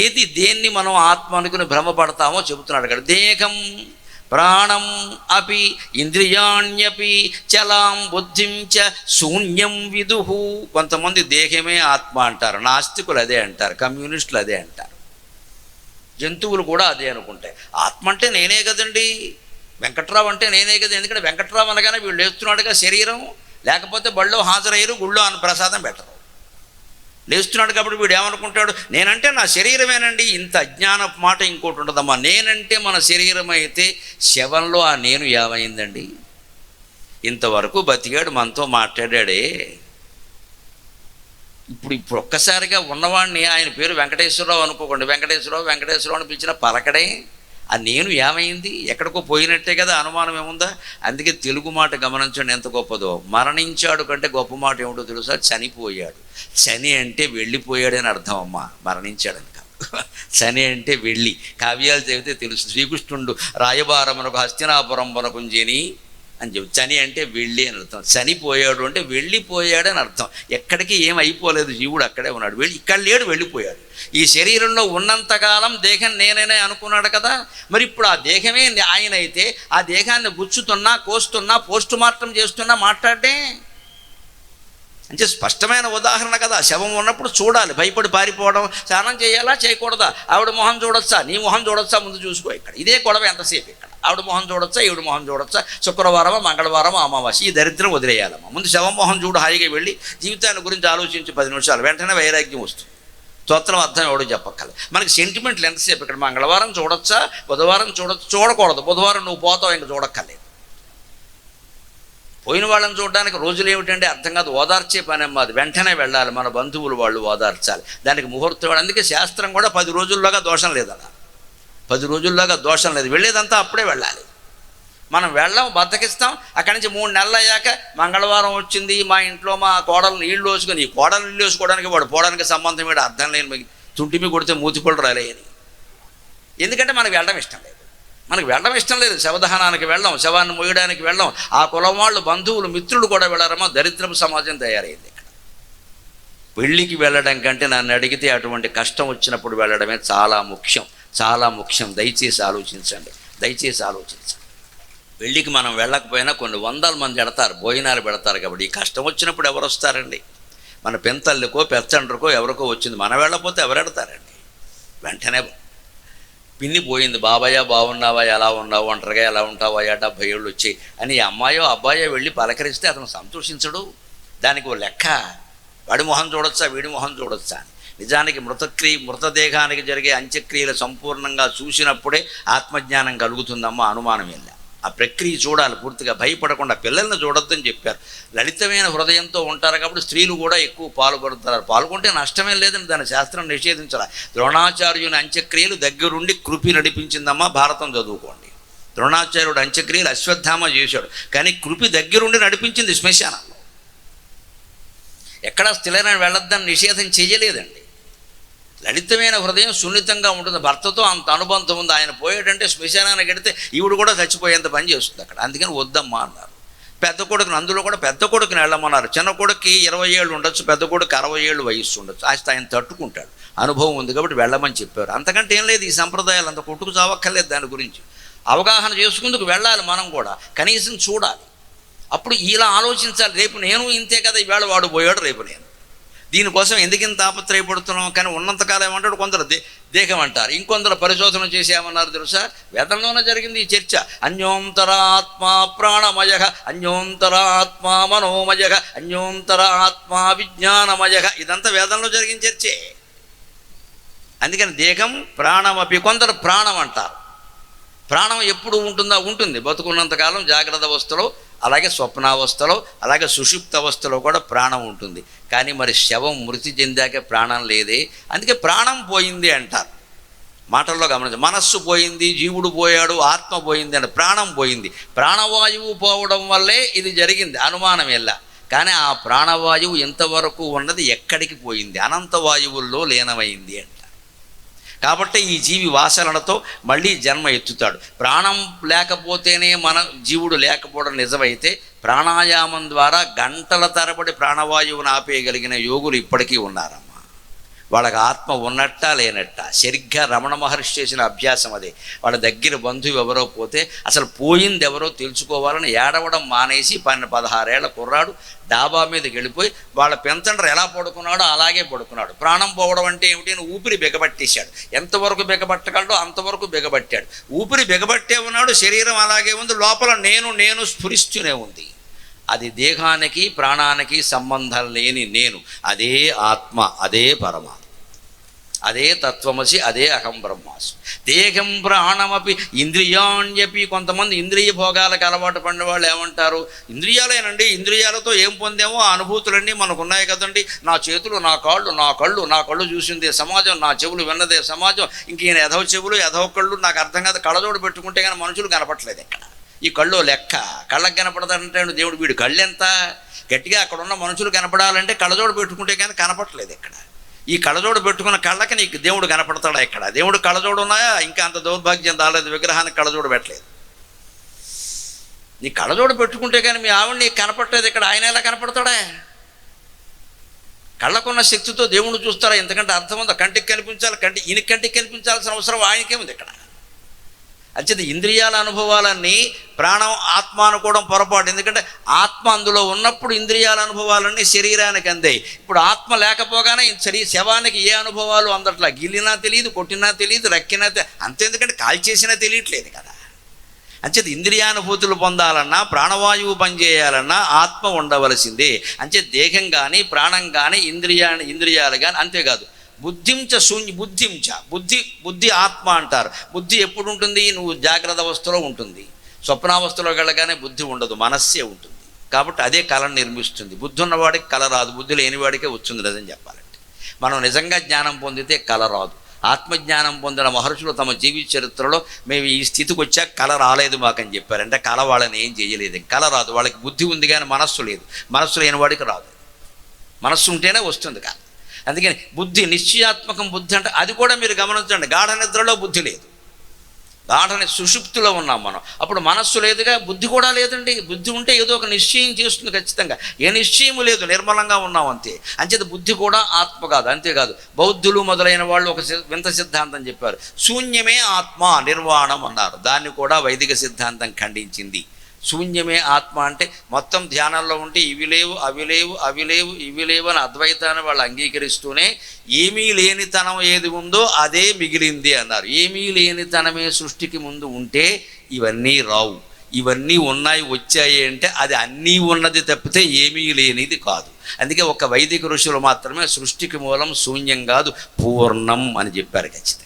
ఏది దేన్ని మనం ఆత్మ అనుకుని భ్రమపడతామో చెబుతున్నాడు అక్కడ. దేహం ప్రాణం అపి ఇంద్రియాణ్యపి చలాం బుద్ధిం చ శూన్యం విదుహు. కొంతమంది దేహమే ఆత్మ అంటారు, నాస్తికులు అదే అంటారు, కమ్యూనిస్టులు అదే అంటారు, జంతువులు కూడా అదే అనుకుంటాయి. ఆత్మ అంటే నేనే కదండి, వెంకట్రావు అంటే నేనే కదా. ఎందుకంటే వెంకట్రావు అనగానే వీళ్ళు లేస్తున్నాడుగా శరీరం, లేకపోతే బళ్ళో హాజరయ్యారు, గుళ్ళో అన్న ప్రసాదం పెట్టరు. లేస్తున్నాడు కాబట్టి వీడు ఏమనుకుంటాడు, నేనంటే నా శరీరమేనండి. ఇంత అజ్ఞాన మాట ఇంకోటి ఉండదమ్మా. నేనంటే మన శరీరం అయితే శవంలో ఆ నేను ఏమైందండి? ఇంతవరకు బతికాడు, మనతో మాట్లాడాడే. ఇప్పుడు ఒక్కసారిగా ఉన్నవాడిని, ఆయన పేరు వెంకటేశ్వరరావు అనుకోకండి, వెంకటేశ్వరరావు అని పిలిచిన పలకడే. ఆ నేను ఏమైంది? ఎక్కడికో పోయినట్టే కదా, అనుమానం ఏముందా? అందుకే తెలుగు మాట గమనించండి ఎంత గొప్పదో. మరణించాడు కంటే గొప్ప మాట ఏమిటో తెలుసా? చనిపోయాడు. శని అంటే వెళ్ళిపోయాడని అర్థం అమ్మా, మరణించాడని కాదు. శని అంటే వెళ్ళి. కావ్యాలు చదివితే తెలుసు. శ్రీకృష్ణుడు రాయబారమునకు హస్తినాపురం వనకుంజని అని చెప్పి, శని అంటే వెళ్ళి అని అర్థం. చనిపోయాడు అంటే వెళ్ళిపోయాడని అర్థం. ఎక్కడికి ఏం అయిపోలేదు, జీవుడు అక్కడే ఉన్నాడు. ఇక్కడ లేడు, వెళ్ళిపోయాడు. ఈ శరీరంలో ఉన్నంతకాలం దేహం నేనే అనుకున్నాడు కదా. మరి ఇప్పుడు ఆ దేహమే ఆయన అయితే ఆ దేహాన్ని గుచ్చుతున్నా, కోస్తున్నా, పోస్ట్ మార్టం చేస్తున్నా మాట్లాడే అంటే స్పష్టమైన ఉదాహరణ కదా. శవం ఉన్నప్పుడు చూడాలి, భయపడి పారిపోవడం. స్నానం చేయాలా చేయకూడదా? ఆవిడ మొహం చూడొచ్చా, నీ మొహం చూడొచ్చా, ముందు చూసుకో. ఇక్కడ ఇదే గొడవ ఎంతసేపు. ఇక్కడ ఆవిడ మొహం చూడొచ్చా, ఈవిడ మొహం చూడొచ్చా, శుక్రవారమా మంగళవారమా అమావాస్య, ఈ దరిద్రం వదిలేయాలమ్మా. ముందు శవం మొహం చూడు, హాయిగా వెళ్ళి జీవితాన్ని గురించి ఆలోచించి 10 నిమిషాలు, వెంటనే వైరాగ్యం వస్తుంది. స్తోత్రం అర్థం ఎవడో చెప్పక్కర్లేదు. మనకి సెంటిమెంట్లు ఎంతసేపు. ఇక్కడ మంగళవారం చూడొచ్చా, బుధవారం చూడకూడదు, బుధవారం నువ్వు పోతావు, ఇంక చూడక్కర్లేదు. పోయిన వాళ్ళని చూడడానికి రోజులు ఏమిటంటే అర్థం కాదు. ఓదార్చే పని అమ్మా అది. వెంటనే వెళ్ళాలి, మన బంధువులు వాళ్ళు ఓదార్చాలి. దానికి ముహూర్తం. అందుకే శాస్త్రం కూడా 10 రోజుల్లోగా దోషం లేదు అలా. 10 రోజుల్లోగా దోషం లేదు. వెళ్ళేదంతా అప్పుడే వెళ్ళాలి. మనం వెళ్ళాం, బద్దకిస్తాం. అక్కడి నుంచి 3 నెలలు అయ్యాక మంగళవారం వచ్చింది, మా ఇంట్లో మా కోడలు నీళ్ళు వేసుకొని, ఈ కోడలు నీళ్ళు వేసుకోవడానికి వాడు పోవడానికి సంబంధం వీడు అర్థం లేని తుంటిమి కొడితే మూతిపళ్ళు రాలేని. ఎందుకంటే మనకు వెళ్ళడం ఇష్టం లేదు. శవదహనానికి వెళ్ళాం, శవాన్ని మోయడానికి వెళ్ళాం. ఆ కులం వాళ్ళు, బంధువులు, మిత్రులు కూడా వెళ్ళారమ్మా. దరిద్రపు సమాజం తయారైంది ఇక్కడ. పెళ్ళికి వెళ్ళడం కంటే నన్ను అడిగితే అటువంటి కష్టం వచ్చినప్పుడు వెళ్ళడమే చాలా ముఖ్యం. దయచేసి ఆలోచించండి. పెళ్ళికి మనం వెళ్ళకపోయినా కొన్ని 100 మంది పెడతారు, భోజనాలు పెడతారు. కాబట్టి ఈ కష్టం వచ్చినప్పుడు ఎవరు వస్తారండి? మన పెంతళ్ళకో పెచ్చండ్రకో ఎవరికో వచ్చింది, మనం వెళ్ళకపోతే ఎవరు పెడతారండి? వెంటనే పిన్ని పోయింది, బాబాయ్య బాగున్నావా, ఎలా ఉన్నావు, ఒంటరిగా ఎలా ఉంటావా, 70 ఏళ్ళు వచ్చాయి అని అమ్మాయో అబ్బాయో వెళ్ళి పలకరిస్తే అతను సంతోషించడు. దానికి ఓ లెక్క. వాడి మొహం చూడొచ్చా, వీడి మొహం చూడొచ్చా అని. నిజానికి మృతదేహానికి జరిగే అంత్యక్రియలు సంపూర్ణంగా చూసినప్పుడే ఆత్మజ్ఞానం కలుగుతుందమ్మా, అనుమానం వెళ్ళా. ఆ ప్రక్రియ చూడాలి పూర్తిగా, భయపడకుండా. పిల్లల్ని చూడొద్దని చెప్పారు. లలితమైన హృదయంతో ఉంటారు కాబట్టి స్త్రీలు కూడా ఎక్కువ పాల్గొంటారు. పాల్గొంటే నష్టమే లేదని దాని శాస్త్రం నిషేధించాలి. ద్రోణాచార్యుని అంత్యక్రియలు దగ్గరుండి కృపి నడిపించిందమ్మా. భారతం చదువుకోండి. ద్రోణాచార్యుడు అంత్యక్రియలు అశ్వత్థామ చేశాడు, కానీ కృపి దగ్గరుండి నడిపించింది శ్మశానంలో. ఎక్కడా స్థిరమైన వెళ్ళొద్దని నిషేధం చేయలేదండి. లలితమైన హృదయం సున్నితంగా ఉంటుంది. భర్తతో అంత అనుబంధం ఉంది. ఆయన పోయాడంటే శ్మశానానికి వెడితే ఈవిడ కూడా చచ్చిపోయేంత పని చేస్తుంది అక్కడ. అందుకని వద్దమ్మా అన్నారు. పెద్ద కొడుకుని, అందులో కూడా పెద్ద కొడుకుని వెళ్ళమన్నారు. చిన్న కొడుకుకి 20 ఏళ్ళు ఉండొచ్చు, పెద్ద కొడుకు 60 ఏళ్ళు వయస్సు ఉండొచ్చు. ఆయన తట్టుకుంటాడు, అనుభవం ఉంది కాబట్టి వెళ్ళమని చెప్పారు. అంతకంటే ఏం లేదు. ఈ సంప్రదాయాలు అంత కొట్టుకు చావక్కర్లేదు. దాని గురించి అవగాహన చేసుకుందుకు వెళ్ళాలి. మనం కూడా కనీసం చూడాలి. అప్పుడు ఇలా ఆలోచించాలి. రేపు నేను ఇంతే కదా, ఈవేళ వాడు పోయాడు, రేపు నేను. దీనికోసం ఎందుకింత తాపత్రయపడుతున్నాం? కానీ ఉన్నంతకాలం ఏమంటాడు, కొందరు దేహం అంటారు, ఇంకొందరు పరిశోధన చేసి ఏమన్నారు తెలుసా? వేదంలోనే జరిగింది ఈ చర్చ. అన్యోంతరాత్మ ప్రాణమయ, అన్యోంతరాత్మ మనోమయ, అన్యోంతరాత్మ విజ్ఞానమయ. ఇదంతా వేదంలో జరిగిన చర్చే. అందుకని దేహం ప్రాణమపి. కొందరు ప్రాణం అంటారు. ప్రాణం ఎప్పుడు ఉంటుందా? ఉంటుంది. బతుకున్నంతకాలం జాగ్రత్త అవస్థలో, అలాగే స్వప్నావస్థలో, అలాగే సుషుప్త అవస్థలో కూడా ప్రాణం ఉంటుంది. కానీ మరి శవం మృతి చెందాక ప్రాణం లేదే. అందుకే ప్రాణం పోయింది అంటారు. మాటల్లో గమనించండి. మనస్సు పోయింది, జీవుడు పోయాడు, ఆత్మ పోయింది అంటే ప్రాణం పోయింది. ప్రాణవాయువు పోవడం వల్లే ఇది జరిగింది, అనుమానం ఎలా. కానీ ఆ ప్రాణవాయువు ఎంతవరకు ఉన్నది, ఎక్కడికి పోయింది? అనంత వాయువుల్లో లీనమైంది అంట. కాబట్టి ఈ జీవి వాసనలతో మళ్ళీ జన్మ ఎత్తుతాడు. ప్రాణం లేకపోతేనే మన జీవుడు లేకపోవడం నిజమైతే, ప్రాణాయామం ద్వారా గంటల తరబడి ప్రాణవాయువును ఆపేయగలిగిన యోగులు ఇప్పటికీ ఉన్నారమ్మా. వాళ్ళకి ఆత్మ ఉన్నట్టా లేనట్టా. సరిగ్గా రమణ మహర్షి చేసిన అభ్యాసం అదే. వాళ్ళ దగ్గర బంధువు ఎవరో పోతే అసలు పోయింది ఎవరో తెలుసుకోవాలని ఏడవడం మానేసి 16 ఏళ్ల కుర్రాడు డాబా మీదకి వెళ్ళిపోయి వాళ్ళ పెంతండ్రు ఎలా పడుకున్నాడో అలాగే పడుకున్నాడు. ప్రాణం పోవడం అంటే ఏమిటి అని ఊపిరి బిగబట్టేశాడు. ఎంతవరకు బిగబట్టగలడో అంతవరకు బిగబట్టాడు. ఊపిరి బిగబట్టే ఉన్నాడు, శరీరం అలాగే ఉంది, లోపల నేను స్ఫురిస్తూనే ఉంది. అది దేహానికి ప్రాణానికి సంబంధం లేని నేను, అదే ఆత్మ, అదే పరమాత్మ, అదే తత్వమసి, అదే అహం బ్రహ్మాస్మి. దేహం ప్రాణమపి ఇంద్రియాణ్యపి. కొంతమంది ఇంద్రియ భోగాలకు అలవాటు పడిన వాళ్ళు ఏమంటారు, ఇంద్రియాలేనండి, ఇంద్రియాలతో ఏం పొందామో ఆ అనుభూతులన్నీ మనకు ఉన్నాయి కదండి. నా చేతులు, నా కాళ్ళు, నా కళ్ళు చూసిందే సమాజం, నా చెవులు విన్నదే సమాజం, ఇంక ఈయన ఎదవ చెవులు ఎదవ కళ్ళు నాకు అర్థం కాదు. కళ్ళజోడు పెట్టుకుంటే కానీ మనుషులు కనపట్లేదు ఎక్కడ. ఈ కళ్ళు లెక్క, కళ్ళకు కనపడదంటే దేవుడు వీడు కళ్ళు ఎంత గట్టిగా. అక్కడ ఉన్న మనుషులు కనపడాలంటే కళ్ళజోడు పెట్టుకుంటే కానీ కనపట్లేదు ఎక్కడ. ఈ కళ్ళజోడు పెట్టుకున్న కళ్ళకి నీకు దేవుడు కనపడతాడా ఎక్కడ? దేవుడు కళ్ళజోడు ఉన్నాయా? ఇంకా అంత దౌర్భాగ్యం రాలేదు, విగ్రహానికి కళ్ళజోడు పెట్టలేదు. నీ కళ్ళజోడు పెట్టుకుంటే కానీ మీ ఆవిడ నీకు కనపట్టలేదు ఇక్కడ, ఆయన ఎలా కనపడతాడా? కళ్ళకున్న శక్తితో దేవుడు చూస్తారా? ఎందుకంటే అర్థం ఉందా? కంటికి కనిపించాలి, ఈయన కంటికి కనిపించాల్సిన అవసరం ఆయనకేముంది ఇక్కడ? అంచేది ఇంద్రియాల అనుభవాలన్నీ ప్రాణం ఆత్మ అనుకోవడం పొరపాటు. ఎందుకంటే ఆత్మ అందులో ఉన్నప్పుడు ఇంద్రియాల అనుభవాలన్నీ శరీరానికి అందాయి. ఇప్పుడు ఆత్మ లేకపోగానే శవానికి ఏ అనుభవాలు అందట్లా. గిల్లినా తెలియదు, కొట్టినా తెలియదు, రక్కినా అంతే. ఎందుకంటే కాల్చేసినా తెలియట్లేదు కదా. అంచేది ఇంద్రియానుభూతులు పొందాలన్నా, ప్రాణవాయువు పనిచేయాలన్నా ఆత్మ ఉండవలసిందే. అంచే దేహం కానీ ప్రాణం కానీ ఇంద్రియాలు కానీ. అంతేకాదు బుద్ధించ బుద్ధి ఆత్మ అంటారు. బుద్ధి ఎప్పుడు ఉంటుంది? నువ్వు జాగ్రత్త అవస్థలో ఉంటుంది. స్వప్నావస్థలో వెళ్ళగానే బుద్ధి ఉండదు, మనస్సే ఉంటుంది. కాబట్టి అదే కళను నిర్మిస్తుంది. బుద్ధి ఉన్నవాడికి కళ రాదు, బుద్ధి లేనివాడికే వచ్చింది నిజం చెప్పాలంటే. మనం నిజంగా జ్ఞానం పొందితే కళ రాదు. ఆత్మజ్ఞానం పొందిన మహర్షులు తమ జీవిత చరిత్రలో మేము ఈ స్థితికి వచ్చాక కళ రాలేదు మాకని చెప్పారు. అంటే కళ వాళ్ళని ఏం చేయలేదు, కళ రాదు. వాళ్ళకి బుద్ధి ఉంది కానీ మనస్సు లేదు. మనస్సు లేని వాడికి రాదు, మనస్సు ఉంటేనే వస్తుంది కాదు. అందుకని బుద్ధి, నిశ్చయాత్మకం బుద్ధి అంటే అది కూడా మీరు గమనించండి. గాఢ నిద్రలో బుద్ధి లేదు, సుషుప్తిలో ఉన్నాం మనం. అప్పుడు మనస్సు లేదుగా, బుద్ధి కూడా లేదండి. బుద్ధి ఉంటే ఏదో ఒక నిశ్చయం చేస్తుంది ఖచ్చితంగా. ఏ నిశ్చయము లేదు, నిర్మలంగా ఉన్నాం అంతే. అంచేత బుద్ధి కూడా ఆత్మ కాదు. అంతేకాదు బౌద్ధులు మొదలైన వాళ్ళు ఒక వింత సిద్ధాంతం చెప్పారు. శూన్యమే ఆత్మ, నిర్వాణం అన్నారు. దాన్ని కూడా వైదిక సిద్ధాంతం ఖండించింది. శూన్యమే ఆత్మ అంటే మొత్తం ధ్యానంలో ఉంటే ఇవి లేవు ఇవి లేవు అని అద్వైతాన్ని వాళ్ళు అంగీకరిస్తూనే ఏమీ లేనితనం ఏది ఉందో అదే మిగిలింది అన్నారు. ఏమీ లేనితనమే సృష్టికి ముందు ఉంటే ఇవన్నీ రావు. ఇవన్నీ ఉన్నాయి, వచ్చాయి అంటే అది అన్నీ ఉన్నది తప్పితే ఏమీ లేనిది కాదు. అందుకే ఒక వైదిక ఋషులు మాత్రమే సృష్టికి మూలం శూన్యం కాదు, పూర్ణం అని చెప్పారు ఖచ్చితంగా.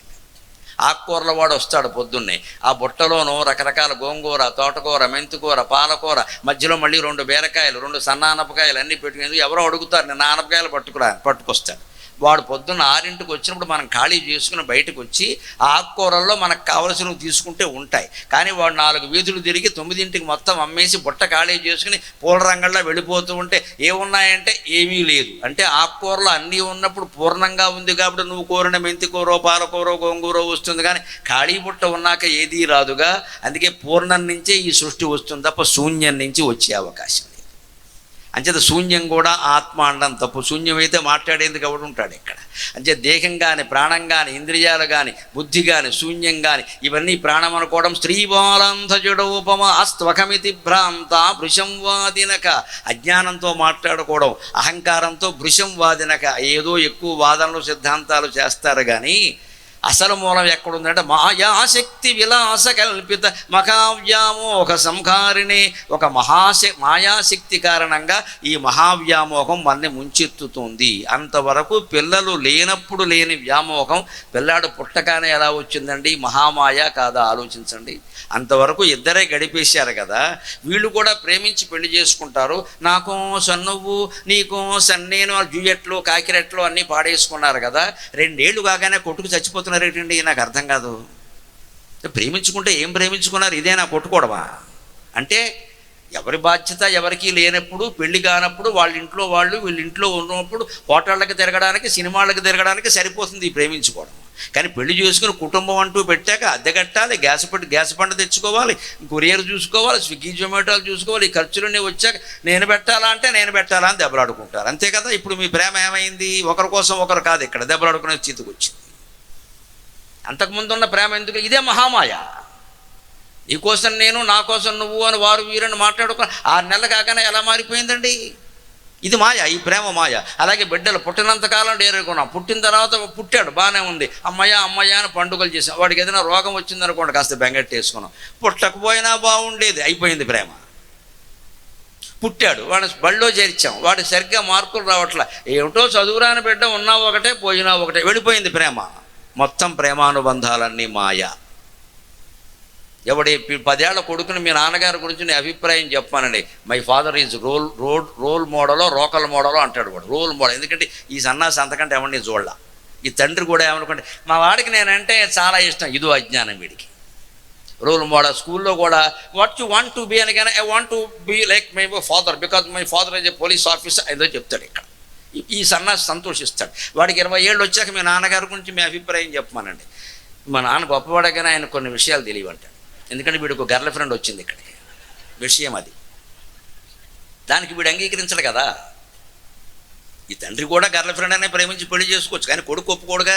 ఆకుకూరల వాడు వస్తాడు పొద్దున్నే, ఆ బుట్టలోనూ రకరకాల గోంగూర, తోటకూర, మెంతికూర, పాలకూర, మధ్యలో మళ్ళీ 2 బీరకాయలు, 2 సన్న ఆనపకాయలు అన్నీ పెట్టుకునేది. ఎవరో అడుగుతారు, నేను ఆనపకాయలు పట్టుకొస్తాడు. వాడు పొద్దున్న 6ంటికి వచ్చినప్పుడు మనం ఖాళీ చేసుకుని బయటకు వచ్చి ఆ ఆకుకూరల్లో మనకు కావలసినవి తీసుకుంటే ఉంటాయి. కానీ వాడు 4 వీధులు తిరిగి 9ంటికి మొత్తం అమ్మేసి బుట్ట ఖాళీ చేసుకుని పూల రంగంలో వెళ్ళిపోతూ ఉంటే ఏమున్నాయంటే ఏమీ లేదు. అంటే ఆకుకూరలు అన్నీ ఉన్నప్పుడు పూర్ణంగా ఉంది కాబట్టి నువ్వు కోరిన మెంతికూర, పాలకూర, గోంగూర వస్తుంది. కానీ ఖాళీ బుట్ట ఉన్నాక ఏదీ రాదుగా. అందుకే పూర్ణం నుంచే ఈ సృష్టి వస్తుంది తప్ప శూన్యం నుంచి వచ్చే అవకాశం. అంచేత శూన్యం కూడా ఆత్మ అనడం తప్పు. శూన్యమైతే మాట్లాడేందుకు ఎవడు ఉంటాడు ఇక్కడ? అంచే దేహం కానీ ప్రాణం కానీ ఇంద్రియాలు కానీ బుద్ధి కానీ శూన్యం కానీ ఇవన్నీ ప్రాణం అనుకోవడం. స్త్రీబాలంధజడోపమ అస్త్వకమితి భ్రాంత భృశంవాదినక. అజ్ఞానంతో మాట్లాడుకోవడం, అహంకారంతో భృశంవాదినక. ఏదో ఎక్కువ వాదనలు సిద్ధాంతాలు చేస్తారు కానీ అసలు మూలం ఎక్కడుందంటే మాయాశక్తి విలాస కల్పిత మహావ్యామోహ సంహారిణి. ఒక మాయాశక్తి కారణంగా ఈ మహావ్యామోహం మనని ముంచెత్తుతుంది. అంతవరకు పిల్లలు లేనప్పుడు లేని వ్యామోహం పిల్లాడు పుట్టగానే ఎలా వచ్చిందండి? మహామాయ కాదా? ఆలోచించండి. అంతవరకు ఇద్దరే గడిపేశారు కదా. వీళ్ళు కూడా ప్రేమించి పెళ్లి చేసుకుంటారు. నాకోసం నువ్వు, నీకోసం నేను, జూయట్లు కాకిరెట్లు అన్నీ పాడేసుకున్నారు కదా. 2 ఏళ్ళు కాగానే కొట్టుకు చచ్చిపోతున్నారు ఏంటండి? నాకు అర్థం కాదు. ప్రేమించుకుంటే ఏం ప్రేమించుకున్నారు? ఇదేనా కొట్టుకోవడమా? అంటే ఎవరి బాధ్యత ఎవరికి లేనప్పుడు, పెళ్లి కానప్పుడు వాళ్ళ ఇంట్లో వాళ్ళు వీళ్ళ ఇంట్లో ఉన్నప్పుడు హోటళ్ళకి తిరగడానికి, సినిమాలకు తిరగడానికి సరిపోతుంది ఈ ప్రేమించుకోవడం. కానీ పెళ్లి చేసుకుని కుటుంబం అంటూ పెట్టాక అద్దె కట్టాలి, గ్యాస్ పంట తెచ్చుకోవాలి, కొరియర్ చూసుకోవాలి, స్విగ్గీ జొమాటోలు చూసుకోవాలి, ఈ ఖర్చులన్నీ వచ్చాక నేను పెట్టాలా అంటే నేను పెట్టాలా అని దెబ్బలాడుకుంటారు. అంతే కదా. ఇప్పుడు మీ ప్రేమ ఏమైంది? ఒకరి కోసం ఒకరు కాదు, ఇక్కడ దెబ్బలాడుకునే స్థితికి వచ్చింది. అంతకుముందు ఉన్న ప్రేమ ఎందుకు? ఇదే మహామాయ. నీ కోసం నేను, నా కోసం నువ్వు అని వారు వీరని మాట్లాడుకో 6 నెలలు కాగానే ఎలా మారిపోయిందండి? ఇది మాయ, ఈ ప్రేమ మాయ. అలాగే బిడ్డలు పుట్టినంతకాలం డేరుకున్నాం, పుట్టిన తర్వాత పుట్టాడు బాగానే ఉంది, అమ్మయ్య అని పండుగలు చేసాం. వాడికి ఏదైనా రోగం వచ్చిందనుకోండి కాస్త బెంగట్టేసుకున్నాం. పుట్టకపోయినా బాగుండేది, అయిపోయింది ప్రేమ. పుట్టాడు, వాడిని బడిలో చేర్చాం, వాడికి సరిగ్గా మార్కులు రావట్లే, ఏమిటో చదువురాని బిడ్డ ఉన్నా ఒకటే పోయినా ఒకటే, వెళ్ళిపోయింది ప్రేమ. మొత్తం ప్రేమానుబంధాలన్నీ మాయ. ఎవడి 10 ఏళ్ల కొడుకుని మీ నాన్నగారి గురించి నీ అభిప్రాయం చెప్పానండి, మై ఫాదర్ ఈజ్ రోల్ మోడలో రోకల్ మోడలో అంటాడు వాడు. Role model. ఎందుకంటే ఈ సన్నాసి అంతకంటే ఎవరిని చూడలా. ఈ తండ్రి కూడా ఏమనుకోండి, మా వాడికి నేనంటే చాలా ఇష్టం, ఇదో అజ్ఞానం వీడికి. Role model. స్కూల్లో కూడా what you want to be అని, కానీ I want to be like my father because my father is a police officer ఏదో చెప్తాడు. ఇక్కడ ఈ సన్నాసి సంతోషిస్తాడు. వాడికి 20 ఏళ్ళు వచ్చాక మీ నాన్నగారి గురించి మీ అభిప్రాయం చెప్పమానండి, మా నాన్న గొప్పవాడగానే ఆయన కొన్ని విషయాలు తెలియవంటాడు. ఎందుకంటే వీడికి గర్ల్ ఫ్రెండ్ వచ్చింది ఇక్కడికి, విషయం అది. దానికి వీడు అంగీకరించడు కదా. ఈ తండ్రి కూడా గర్ల్ ఫ్రెండ్ అనే ప్రేమించి పెళ్లి చేసుకోవచ్చు, కానీ కొడుకు ఒప్పుకోడుగా.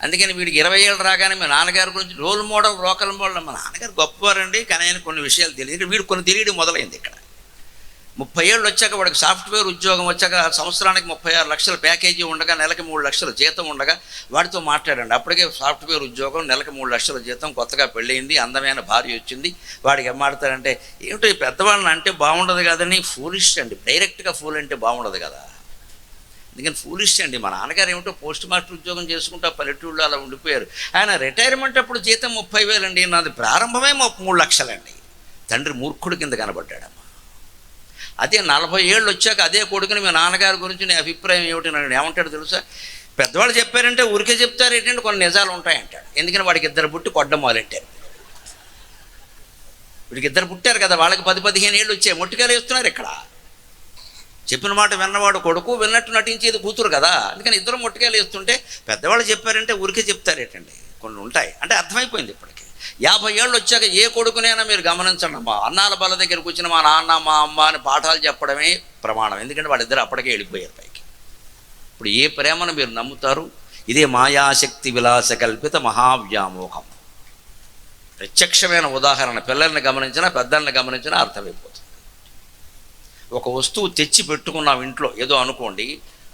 అందుకని వీడికి 20 ఏళ్ళు రాగానే మీ నాన్నగారి గురించి రోల్ మోడల్ రోకల్ మోడల్, మా నాన్నగారు గొప్పవారండి కానీ ఆయన కొన్ని విషయాలు తెలియదు. వీడు కొన్ని తెలియడం మొదలైంది ఇక్కడ. 30 ఏళ్ళు వచ్చాక వాడికి సాఫ్ట్వేర్ ఉద్యోగం వచ్చాక సంవత్సరానికి 36 లక్షల ప్యాకేజీ ఉండగా నెలకి 3 లక్షల జీతం ఉండగా వాడితో మాట్లాడండి. అప్పటికే సాఫ్ట్వేర్ ఉద్యోగం, నెలకి 3 లక్షల జీతం, కొత్తగా పెళ్ళయింది, అందమైన భార్య వచ్చింది. వాడికి ఏం మాట్లాడతారంటే, ఏమిటో ఈ పెద్దవాళ్ళని అంటే బాగుండదు కదని. ఫూలిష్ అండి, డైరెక్ట్గా ఫూల్ అంటే బాగుండదు కదా. ఎందుకని ఫూలిష్ అండి. మా నాన్నగారు ఏమిటో పోస్ట్ మాస్టర్ ఉద్యోగం చేసుకుంటా పల్లెటూళ్ళు అలా ఉండిపోయారు. ఆయన రిటైర్మెంట్ అప్పుడు జీతం 30,000 అండి, నాది ప్రారంభమే 3 లక్షలండి. తండ్రి మూర్ఖుడి కింద కనబడ్డాడమ్మ. అదే 40 ఏళ్ళు వచ్చాక అదే కొడుకుని మీ నాన్నగారి గురించి నీ అభిప్రాయం ఏమిటి అని ఏమంటాడు తెలుసా? పెద్దవాళ్ళు చెప్పారంటే ఊరికే చెప్తారు ఏంటంటే కొన్ని నిజాలు ఉంటాయంటాడు. ఎందుకని వాడికి 2 పుట్టి కొట్టడం మొదలెట్టారు. వీడికి 2 పుట్టారు కదా, వాళ్ళకి 10-15 ఏళ్ళు వచ్చాయి, మొట్టికాయలు వేస్తున్నారు ఇక్కడ. చెప్పిన మాట విన్నవాడు కొడుకు, విన్నట్టు నటించేది కూతురు కదా. అందుకని 2 మొట్టికాయలు వేస్తుంటే పెద్దవాళ్ళు చెప్పారంటే ఊరికే చెప్తారేటండి, కొన్ని ఉంటాయి అంటే అర్థమైపోయింది. ఇప్పటికి 50 ఏళ్ళు వచ్చాక ఏ కొడుకునైనా మీరు గమనించండి, మా అన్నాల బల దగ్గరికి వచ్చిన మా నాన్న మా అమ్మ అని పాఠాలు చెప్పడమే ప్రమాణం. ఎందుకంటే వాళ్ళిద్దరు అప్పటికే వెళ్ళిపోయారు పైకి. ఇప్పుడు ఏ ప్రేమను మీరు నమ్ముతారు? ఇదే మాయాశక్తి విలాస కల్పిత మహావ్యామోహం. ప్రత్యక్షమైన ఉదాహరణ. పిల్లల్ని గమనించినా పెద్దల్ని గమనించినా అర్థమైపోతుంది. ఒక వస్తువు తెచ్చి పెట్టుకున్నాం ఇంట్లో, ఏదో అనుకోండి,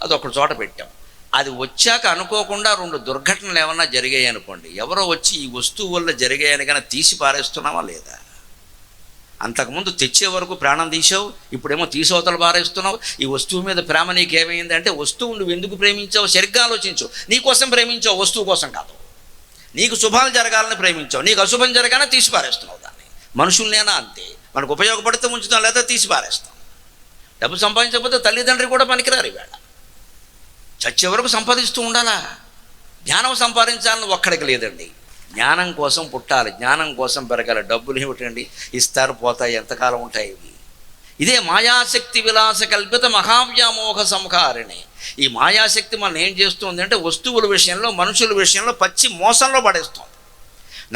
అది ఒక చోట పెట్టాం. అది వచ్చాక అనుకోకుండా 2 దుర్ఘటనలు ఏమన్నా జరిగాయి అనుకోండి, ఎవరో వచ్చి ఈ వస్తువు వల్ల జరిగాయని కానీ తీసి పారేస్తున్నావా లేదా? అంతకుముందు తెచ్చే వరకు ప్రాణం తీసావు, ఇప్పుడేమో తీసవతలు పారేస్తున్నావు. ఈ వస్తువు మీద ప్రేమ నీకేమైంది అంటే, వస్తువు నువ్వు ఎందుకు ప్రేమించావు సరిగ్గా ఆలోచించు. నీకోసం ప్రేమించావు, వస్తువు కోసం కాదు. నీకు శుభాలు జరగాలని ప్రేమించావు, నీకు అశుభం జరగానే తీసి పారేస్తున్నావు దాన్ని. మనుషుల్నేనా అంతే, మనకు ఉపయోగపడితే ఉంచుతాం, లేదా తీసి పారేస్తాం. డబ్బు సంపాదించకపోతే తల్లిదండ్రి కూడా పనికిరారు. ఈవేళ చచ్చే వరకు సంపాదిస్తూ ఉండాలా? జ్ఞానం సంపాదించాలని ఒక్కడికి లేదండి. జ్ఞానం కోసం పుట్టాలి, జ్ఞానం కోసం పెరగాలి. డబ్బులు ఏమిటండి, ఇస్తారు పోతాయి, ఎంతకాలం ఉంటాయి ఇవి. ఇదే మాయాశక్తి విలాస కల్పిత మహావ్యామోహ సంహారిణి. ఈ మాయాశక్తి మనం ఏం చేస్తుంది అంటే, వస్తువుల విషయంలో మనుషుల విషయంలో పచ్చి మోసంలో పడేస్తుంది.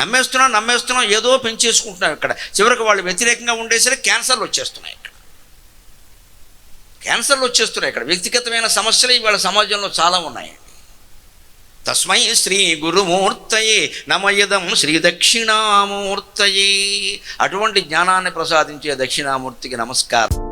నమ్మేస్తున్నాం ఏదో పెంచేసుకుంటున్నాం. ఇక్కడ చివరికి వాళ్ళు వ్యతిరేకంగా ఉండేసరికి క్యాన్సర్లు వచ్చేస్తున్నాయి. ఇక్కడ వ్యక్తిగతమైన సమస్యలు ఇవాళ సమాజంలో చాలా ఉన్నాయండి. తస్మై శ్రీ గురుమూర్తయే నమయదం శ్రీ దక్షిణామూర్తయే. అటువంటి జ్ఞానాన్ని ప్రసాదించే దక్షిణామూర్తికి నమస్కారం.